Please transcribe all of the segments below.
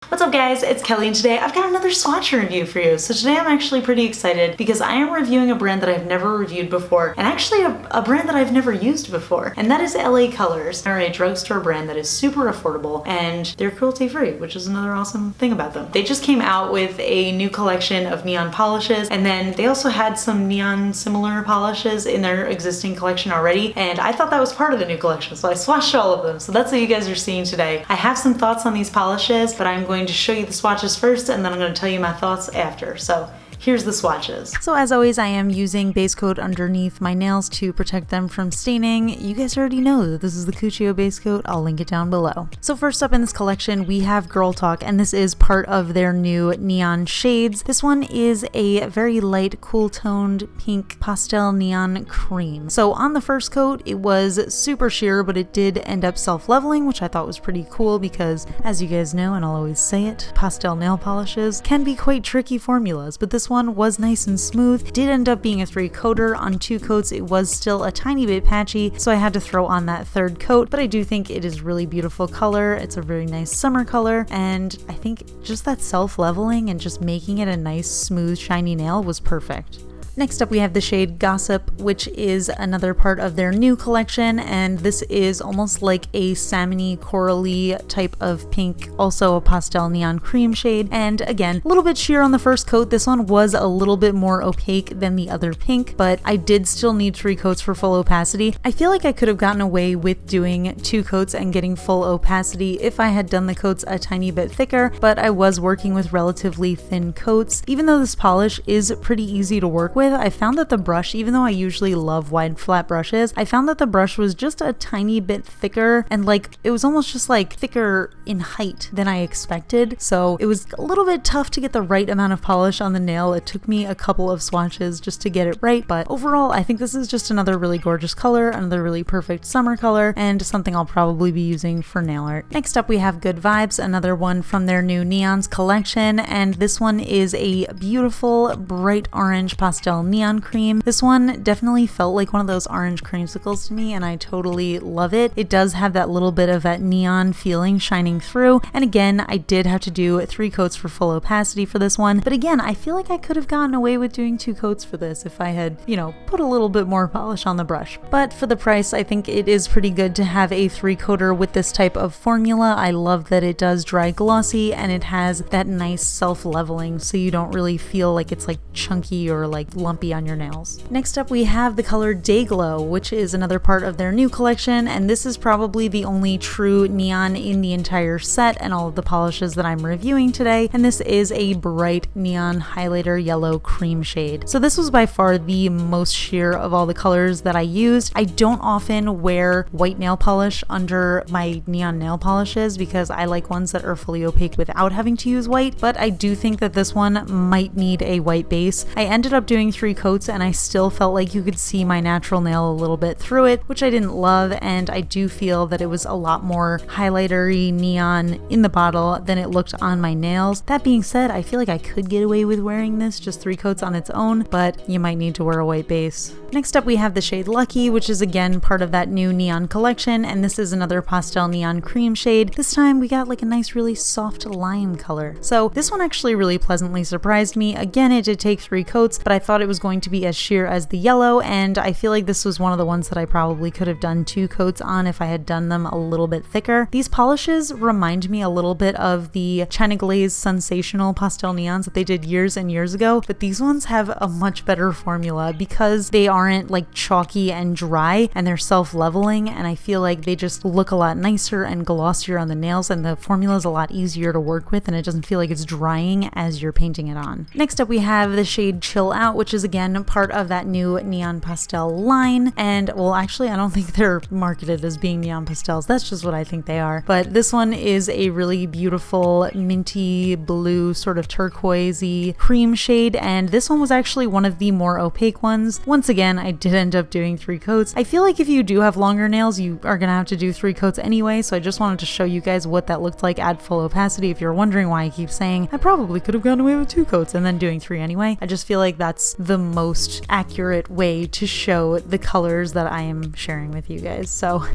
What's up guys, it's Kelly and today I've got another swatch review for you. So today I'm actually pretty excited because I am reviewing a brand that I've never reviewed before and actually a brand that I've never used before, and that is LA Colors. They're a drugstore brand that is super affordable and they're cruelty free, which is another awesome thing about them. They just came out with a new collection of neon polishes, and then they also had some neon similar polishes in their existing collection already, and I thought that was part of the new collection, so I swatched all of them. So that's what you guys are seeing today. I have some thoughts on these polishes, but I'm going to show you the swatches first and then I'm going to tell you my thoughts after. So here's the swatches. So as always, I am using base coat underneath my nails to protect them from staining. You guys already know that this is the Cuccio base coat. I'll link it down below. So first up in this collection, we have Girl Talk, and this is part of their new neon shades. This one is a very light, cool toned pink pastel neon cream. So on the first coat, it was super sheer, but it did end up self-leveling, which I thought was pretty cool because, as you guys know, and I'll always say it, pastel nail polishes can be quite tricky formulas, but this one was nice and smooth. Did end up being a 3-coater. On 2 coats it was still a tiny bit patchy, so I had to throw on that 3rd coat, but I do think it is really beautiful color. It's a very nice summer color, and I think just that self-leveling and just making it a nice smooth shiny nail was perfect. Next up we have the shade Gossip, which is another part of their new collection, and this is almost like a salmon-y, corally type of pink, also a pastel neon cream shade, and again, a little bit sheer on the first coat. This one was a little bit more opaque than the other pink, but I did still need 3 coats for full opacity. I feel like I could have gotten away with doing 2 coats and getting full opacity if I had done the coats a tiny bit thicker, but I was working with relatively thin coats. Even though this polish is pretty easy to work with, I found that the brush, even though I usually love wide flat brushes, I found that the brush was just a tiny bit thicker, and like it was almost just like thicker in height than I expected. So it was a little bit tough to get the right amount of polish on the nail. It took me a couple of swatches just to get it right, but overall I think this is just another really gorgeous color, another really perfect summer color, and something I'll probably be using for nail art. Next up we have Good Vibes, another one from their new Neons collection, and this one is a beautiful bright orange pastel neon cream. This one definitely felt like one of those orange creamsicles to me, and I totally love it. It does have that little bit of that neon feeling shining through, and again, I did have to do 3 coats for full opacity for this one, but again, I feel like I could have gotten away with doing 2 coats for this if I had, you know, put a little bit more polish on the brush. But for the price, I think it is pretty good to have a 3-coater with this type of formula. I love that it does dry glossy, and it has that nice self-leveling, so you don't really feel like it's like chunky or like lumpy on your nails. Next up we have the color Day Glow, which is another part of their new collection, and this is probably the only true neon in the entire set and all of the polishes that I'm reviewing today, and this is a bright neon highlighter yellow cream shade. So this was by far the most sheer of all the colors that I used. I don't often wear white nail polish under my neon nail polishes because I like ones that are fully opaque without having to use white, but I do think that this one might need a white base. I ended up doing 3 coats and I still felt like you could see my natural nail a little bit through it, which I didn't love, and I do feel that it was a lot more highlightery neon in the bottle than it looked on my nails. That being said, I feel like I could get away with wearing this just 3 coats on its own, but you might need to wear a white base. Next up we have the shade Lucky, which is again part of that new neon collection, and this is another pastel neon cream shade. This time we got like a nice really soft lime color. So this one actually really pleasantly surprised me. Again, it did take 3 coats, but I thought it was going to be as sheer as the yellow, and I feel like this was one of the ones that I probably could have done 2 coats on if I had done them a little bit thicker. These polishes remind me a little bit of the China Glaze Sensational pastel neons that they did years and years ago, but these ones have a much better formula because they aren't like chalky and dry, and they're self-leveling, and I feel like they just look a lot nicer and glossier on the nails, and the formula is a lot easier to work with, and it doesn't feel like it's drying as you're painting it on. Next up we have the shade Chill Out, which is again part of that new neon pastel line, and well, actually I don't think they're marketed as being neon pastels, that's just what I think they are, but this one is a really beautiful minty blue sort of turquoisey cream shade, and this one was actually one of the more opaque ones. Once again, I did end up doing 3 coats. I feel like if you do have longer nails, you are gonna have to do 3 coats anyway, so I just wanted to show you guys what that looked like at full opacity. If you're wondering why I keep saying I probably could have gone away with 2 coats and then doing 3 anyway, I just feel like that's the most accurate way to show the colors that I am sharing with you guys. So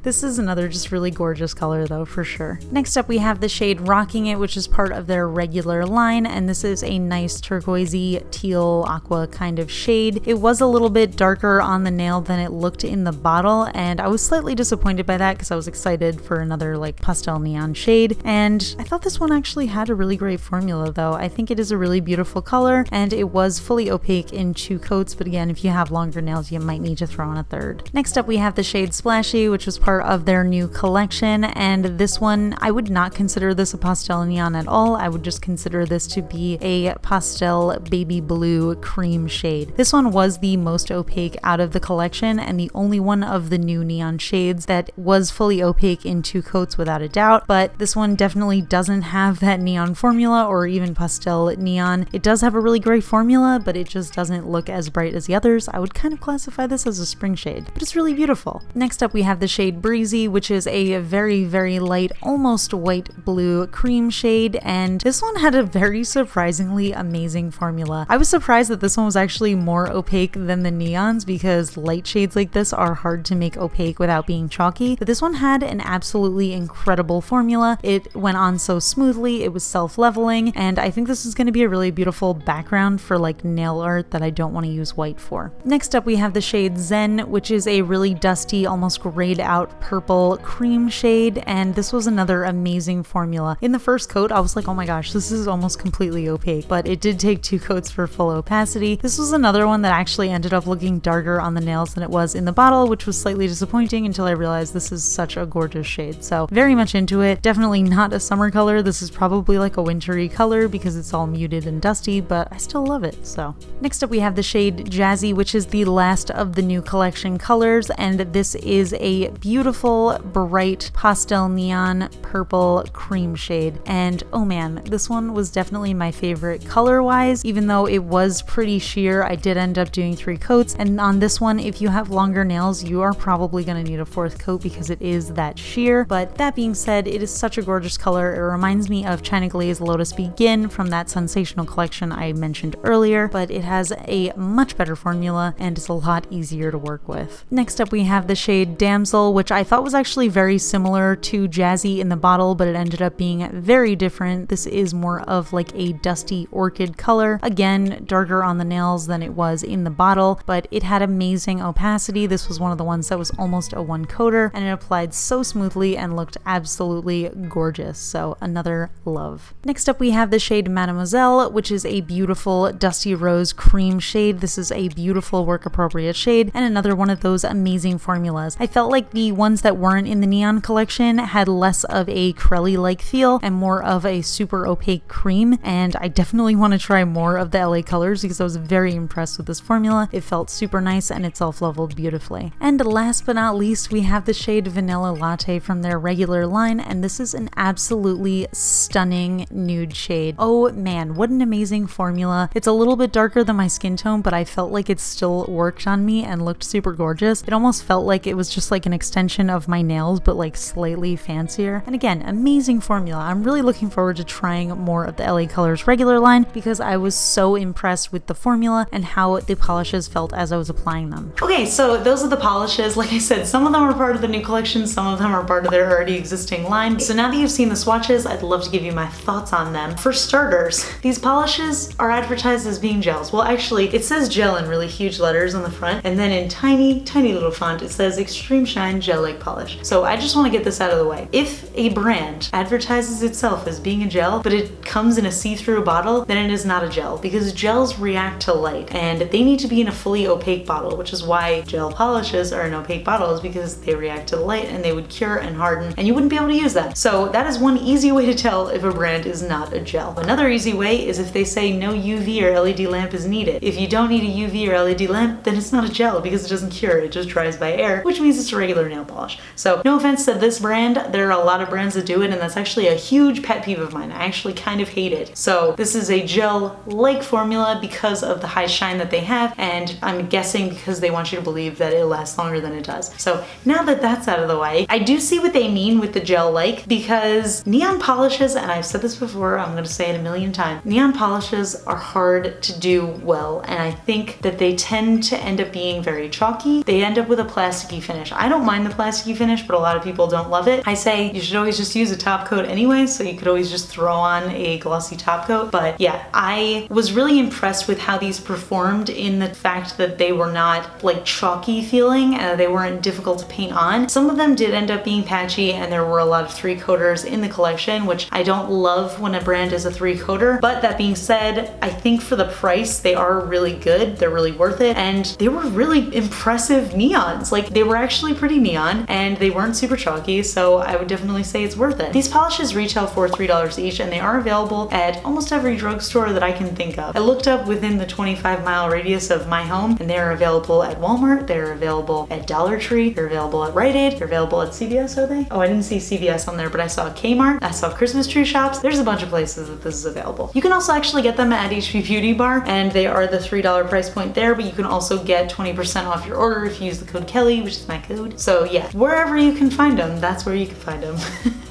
this is another just really gorgeous color though, for sure. Next up we have the shade Rocking It, which is part of their regular line, and this is a nice turquoisey teal aqua kind of shade. It was a little bit darker on the nail than it looked in the bottle, and I was slightly disappointed by that because I was excited for another like pastel neon shade, and I thought this one actually had a really great formula though. I think it is a really beautiful color, and it was fully opaque in 2 coats, but again, if you have longer nails you might need to throw on a third. Next up we have the shade Splashy, which was part of their new collection, and this one I would not consider this a pastel neon at all. I would just consider this to be a pastel baby blue cream shade. This one was the most opaque out of the collection and the only one of the new neon shades that was fully opaque in 2 coats without a doubt, but this one definitely doesn't have that neon formula or even pastel neon. It does have a really great formula, but it just doesn't look as bright as the others. I would kind of classify this as a spring shade, but it's really beautiful. Next up we have the shade Breezy, which is a very, very light, almost white blue cream shade, and this one had a very surprisingly amazing formula. I was surprised that this one was actually more opaque than the neons because light shades like this are hard to make opaque without being chalky, but this one had an absolutely incredible formula. It went on so smoothly, it was self-leveling, and I think this is going to be a really beautiful background for like nail art that I don't want to use white for. Next up we have the shade Zen, which is a really dusty, almost grayed out purple cream shade, and this was another amazing formula. In the first coat I was like, oh my gosh, this is almost completely opaque, but it did take 2 coats for full opacity. This was another one that actually ended up looking darker on the nails than it was in the bottle, which was slightly disappointing until I realized this is such a gorgeous shade. So very much into it. Definitely not a summer color. This is probably like a wintry color because it's all muted and dusty, but I still love it. So next up we have the shade Jazzy, which is the last of the new collection colors, and this is a beautiful bright pastel neon purple cream shade, and oh man, this one was definitely my favorite color wise. Even though it was pretty sheer, I did end up doing 3 coats, and on this one if you have longer nails you are probably going to need a 4th coat because it is that sheer. But that being said, it is such a gorgeous color. It reminds me of China Glaze Lotus Begin from that sensational collection I mentioned earlier, but it has a much better formula and it's a lot easier to work with. Next up we have the shade Damsel, which I thought was actually very similar to Jazzy in the bottle, but it ended up being very different. This is more of like a dusty orchid color. Again, darker on the nails than it was in the bottle, but it had amazing opacity. This was one of the ones that was almost a 1 coater, and it applied so smoothly and looked absolutely gorgeous. So another love. Next up we have the shade Mademoiselle, which is a beautiful dusty rose cream shade. This is a beautiful work appropriate shade and another one of those amazing formulas. I felt like the ones that weren't in the neon collection had less of a Crelly like feel and more of a super opaque cream, and I definitely want to try more of the LA colors because I was very impressed with this formula. It felt super nice and it self-leveled beautifully. And last but not least we have the shade Vanilla Latte from their regular line, and this is an absolutely stunning nude shade. Oh man, what an amazing formula. It's a little bit darker than my skin tone, but I felt like it still worked on me and looked super gorgeous. It almost felt like it was just like an extension of my nails, but like slightly fancier. And again, amazing formula. I'm really looking forward to trying more of the LA Colors regular line because I was so impressed with the formula and how the polishes felt as I was applying them. Okay, so those are the polishes. Like I said, some of them are part of the new collection, some of them are part of their already existing line. So now that you've seen the swatches, I'd love to give you my thoughts on them. For starters, these polishes are advertised as being gels. Well, actually, it says gel in really huge letters on the front, and then in tiny, tiny little font, it says Extreme Shine Gel-like Polish. So I just want to get this out of the way. If a brand advertises itself as being a gel, but it comes in a see-through bottle, then it is not a gel, because gels react to light, and they need to be in a fully opaque bottle, which is why gel polishes are in opaque bottles, because they react to the light and they would cure and harden, and you wouldn't be able to use them. So that is one easy way to tell if a brand is not a gel. Another easy way is if they say no UV or LED lamp is needed. If you don't need a UV or LED lamp, then it's not a gel because it doesn't cure, it just dries by air, which means it's a regular nail polish. So no offense to this brand, there are a lot of brands that do it, and that's actually a huge pet peeve of mine. I actually kind of hate it. So this is a gel-like formula because of the high shine that they have, and I'm guessing because they want you to believe that it lasts longer than it does. So now that that's out of the way, I do see what they mean with the gel-like, because neon polishes, and I've said this before, I'm going to say it a million times, neon polishes are hard to do do well, and I think that they tend to end up being very chalky. They end up with a plasticky finish. I don't mind the plasticky finish, but a lot of people don't love it. I say you should always just use a top coat anyway, so you could always just throw on a glossy top coat. But yeah, I was really impressed with how these performed in the fact that they were not like chalky feeling, they weren't difficult to paint on. Some of them did end up being patchy, and there were a lot of 3-coaters in the collection, which I don't love when a brand is a 3-coater. But that being said, I think for the price, they are really good. They're really worth it, and they were really impressive neons. Like, they were actually pretty neon, and they weren't super chalky, so I would definitely say it's worth it. These polishes retail for $3 each, and they are available at almost every drugstore that I can think of. I looked up within the 25-mile radius of my home, and they're available at Walmart, they're available at Dollar Tree, they're available at Rite Aid, they're available at CVS, are they? Oh, I didn't see CVS on there, but I saw Kmart, I saw Christmas tree shops. There's a bunch of places that this is available. You can also actually get them at HP Beauty Bar, and they are the $3 price point there, but you can also get 20% off your order if you use the code Kelly, which is my code. So yeah, wherever you can find them, that's where you can find them.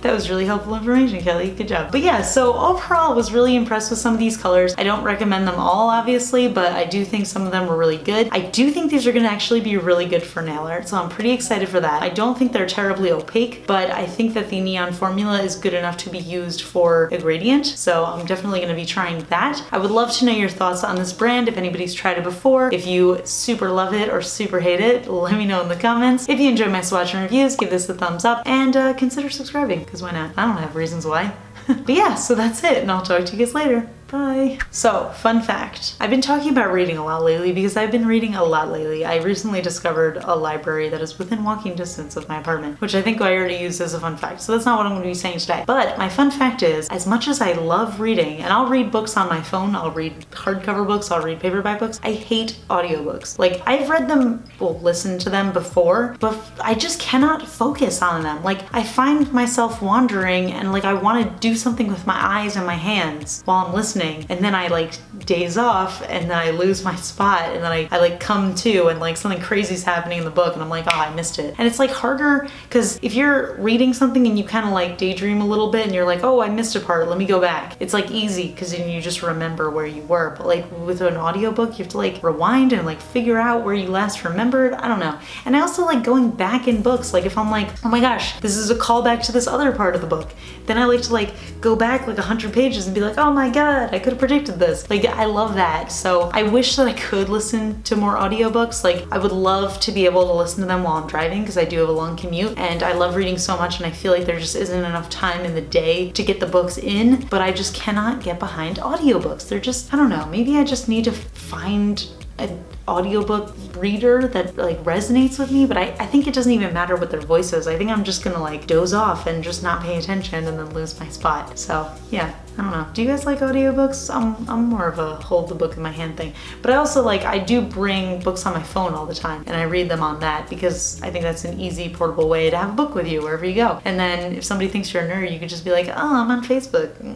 That was really helpful information, Kelly. Good job. But yeah, so overall, I was really impressed with some of these colors. I don't recommend them all, obviously, but I do think some of them were really good. I do think these are gonna actually be really good for nail art, so I'm pretty excited for that. I don't think they're terribly opaque, but I think that the neon formula is good enough to be used for a gradient, so I'm definitely gonna be trying that. I would love to know your thoughts on this brand, if anybody's tried it before. If you super love it or super hate it, let me know in the comments. If you enjoy my swatch and reviews, give this a thumbs up, and consider subscribing, because why not? I don't have reasons why. But yeah, so that's it, and I'll talk to you guys later. Bye. So, fun fact. I've been talking about reading a lot lately because I've been reading a lot lately. I recently discovered a library that is within walking distance of my apartment, which I think I already used as a fun fact, so that's not what I'm going to be saying today. But my fun fact is, as much as I love reading, and I'll read books on my phone, I'll read hardcover books, I'll read paperback books, I hate audiobooks. Like, I've read them, well, listened to them before, but I just cannot focus on them. Like, I find myself wandering, and like I want to do something with my eyes and my hands while I'm listening, and then I like daze off, and then I lose my spot, and then I like come to, and like something crazy's happening in the book, and I'm like, oh, I missed it. And it's like harder, because if you're reading something and you kind of like daydream a little bit, and you're like, oh, I missed a part, let me go back. It's like easy, because then you just remember where you were. But like with an audiobook, you have to like rewind and like figure out where you last remembered. I don't know. And I also like going back in books. Like if I'm like, oh my gosh, this is a callback to this other part of the book, then I like to like go back like 100 pages and be like, oh my god, I could have predicted this. Like, I love that. So I wish that I could listen to more audiobooks. Like, I would love to be able to listen to them while I'm driving, because I do have a long commute, and I love reading so much, and I feel like there just isn't enough time in the day to get the books in, but I just cannot get behind audiobooks. They're just, I don't know, maybe I just need to find an audiobook reader that like resonates with me, but I think it doesn't even matter what their voice is. I think I'm just gonna like doze off and just not pay attention and then lose my spot. So yeah, I don't know. Do you guys like audiobooks? I'm more of a hold the book in my hand thing. But I also like, I do bring books on my phone all the time, and I read them on that because I think that's an easy portable way to have a book with you wherever you go. And then if somebody thinks you're a nerd, you could just be like, oh, I'm on Facebook,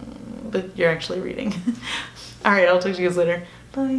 but you're actually reading. All right, I'll talk to you guys later. Bye.